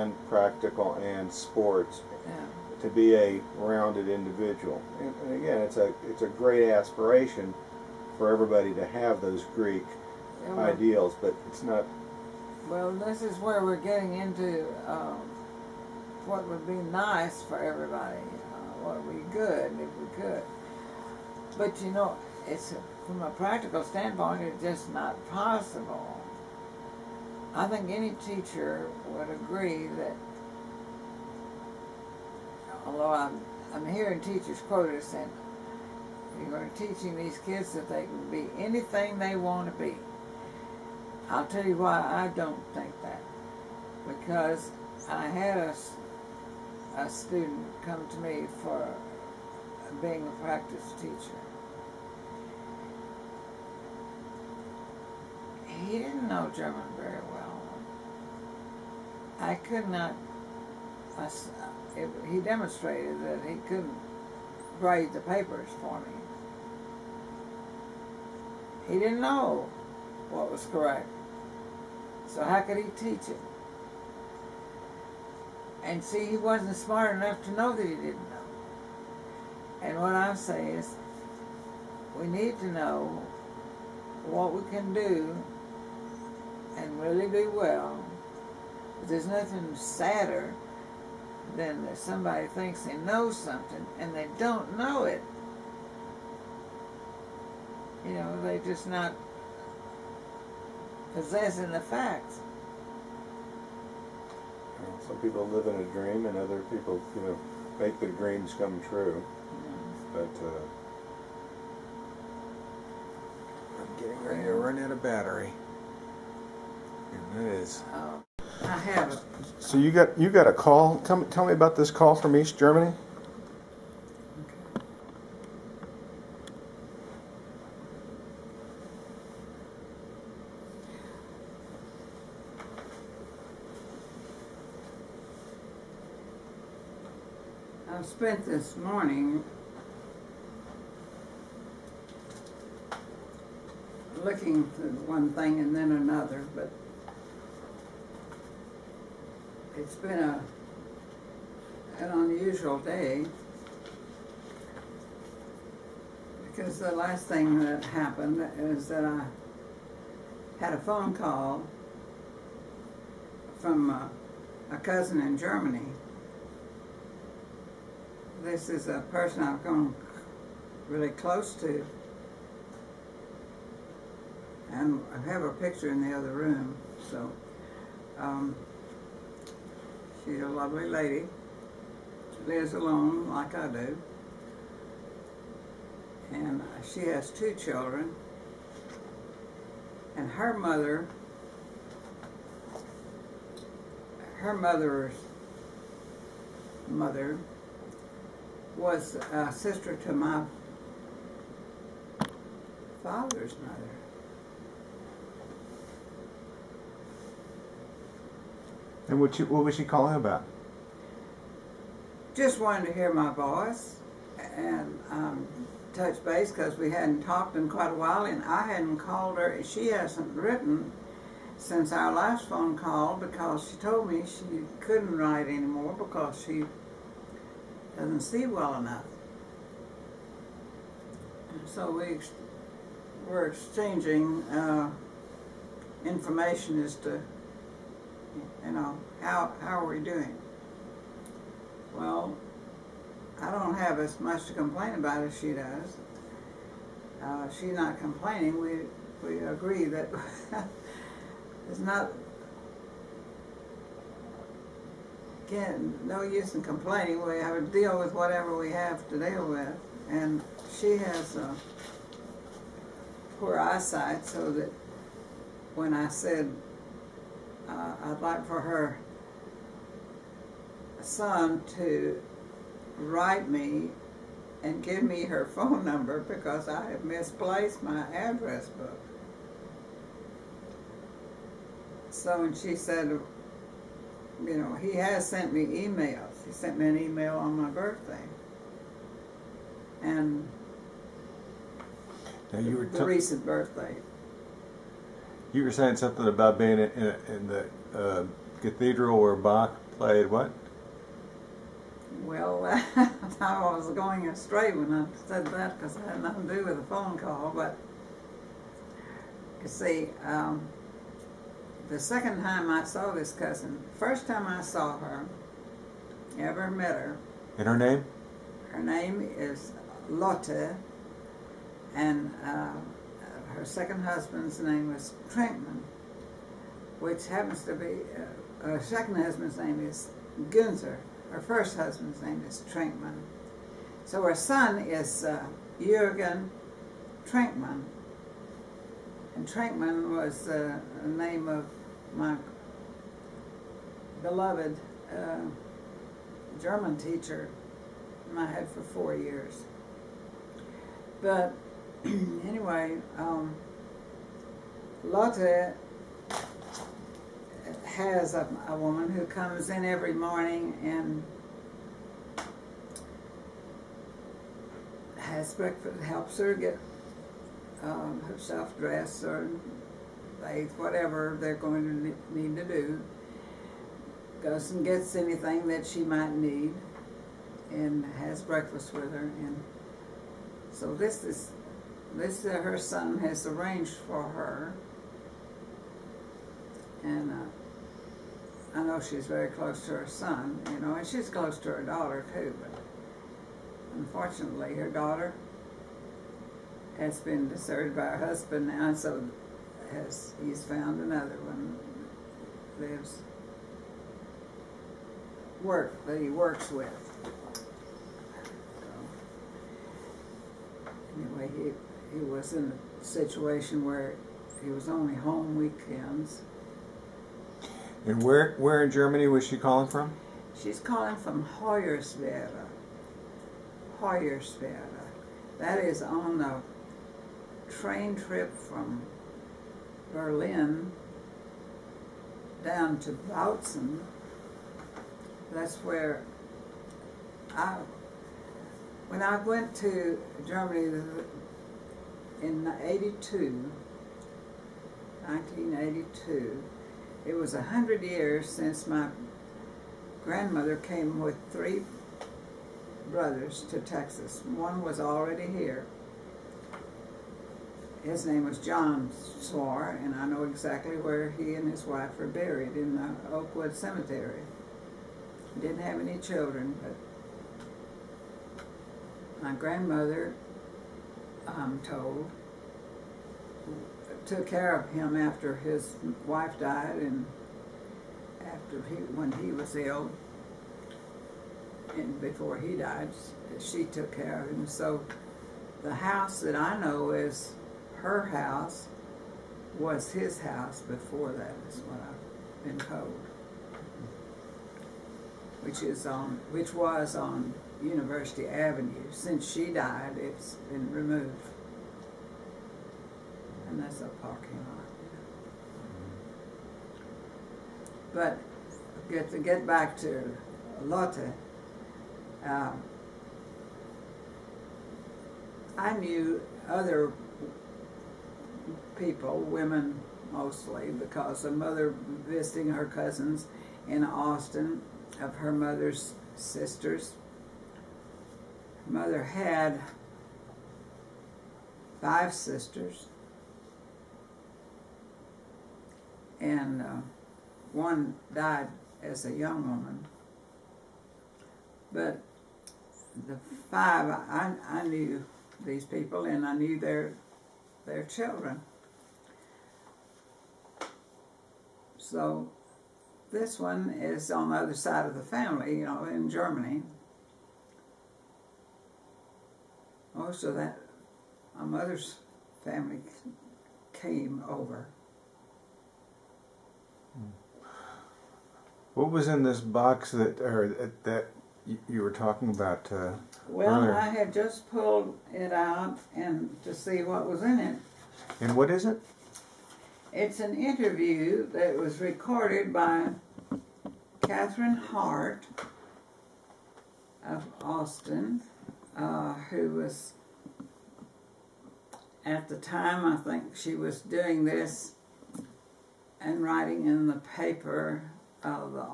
and practical and sports, Yeah. to be a rounded individual. And again, it's a great aspiration for everybody to have those Greek ideals, but it's not. Well, this is where we're getting into what would be nice for everybody, what would be good if we could. But you know, it's from a practical standpoint, it's just not possible. I think any teacher would agree that, although I'm hearing teachers quoted as saying, you're teaching these kids that they can be anything they want to be. I'll tell you why I don't think that. Because I had a student come to me for being a practice teacher. He didn't know German very well. I could not, he demonstrated that he couldn't grade the papers for me. He didn't know what was correct. So how could he teach it? And see, he wasn't smart enough to know that he didn't know. And what I say is, we need to know what we can do and really do well. But there's nothing sadder than that somebody thinks they know something and they don't know it. You know, they're just not possessing the facts. Some people live in a dream, and other people, make their dreams come true. But I'm getting ready to run out of battery. And that is. I have it. So you got a call. Tell me about this call from East Germany. I spent this morning looking for one thing and then another, but it's been an unusual day because the last thing that happened is that I had a phone call from a cousin in Germany. This is a person I've gone really close to, and I have a picture in the other room. So she's a lovely lady. She lives alone like I do, and she has 2 children, and her mother's mother was a sister to my father's mother. And what was she calling about? Just wanted to hear my voice and touch base because we hadn't talked in quite a while, and I hadn't called her. She hasn't written since our last phone call because she told me she couldn't write anymore because she doesn't see well enough. So we're exchanging information as to, how are we doing? Well, I don't have as much to complain about as she does. She's not complaining. We agree that it's not. No use in complaining. We have to deal with whatever we have to deal with, and she has poor eyesight, so that when I said I'd like for her son to write me and give me her phone number because I have misplaced my address book. So, and she said, he has sent me emails. He sent me an email on my birthday. And now you were the recent birthday. You were saying something about being in the cathedral where Bach played what? Well, I was going astray when I said that because it had nothing to do with a phone call, but you see, the second time I saw this cousin, first time I saw her, ever met her. And her name? Her name is Lotte, and her second husband's name was Trinkman, which happens to be, her second husband's name is Günzer. Her first husband's name is Trinkman. So her son is Jürgen Trinkman. And Trinkman was the name of my beloved German teacher I had for 4 years. But anyway, Lotte has a woman who comes in every morning and has breakfast, helps her get herself dressed or bathe, whatever they're going to need to do. Goes and gets anything that she might need and has breakfast with her. And so this her son has arranged for her. And I know she's very close to her son, you know, and she's close to her daughter too, but unfortunately her daughter has been deserted by her husband now, so he's found another one that he works with. So, anyway, he was in a situation where he was only home weekends. And where in Germany was she calling from? She's calling from Hoyerswerda. Hoyerswerda. That is on the train trip from Berlin down to Bautzen. That's where when I went to Germany in 1982, it was 100 years since my grandmother came with 3 brothers to Texas. One was already here. His name was John Swar, and I know exactly where he and his wife are buried, in the Oakwood Cemetery. He didn't have any children, but my grandmother, I'm told, took care of him after his wife died, and when he was ill, and before he died, she took care of him. So the house that I know is her house was his house before that, is what I've been told. Which was on University Avenue. Since she died, it's been removed. And that's a parking lot. But to get back to Lotte, I knew other people, women mostly, because of mother visiting her cousins in Austin, of her mother's sisters. Her mother had 5 sisters, and one died as a young woman. But the 5, I knew these people, and I knew their children. So this one is on the other side of the family, you know, in Germany. Most of that, my mother's family came over. What was in this box that you were talking about well, earlier? I had just pulled it out and to see what was in it. And what is it? It's an interview that was recorded by Catherine Hart of Austin, who was, at the time, I think she was doing this and writing in the paper the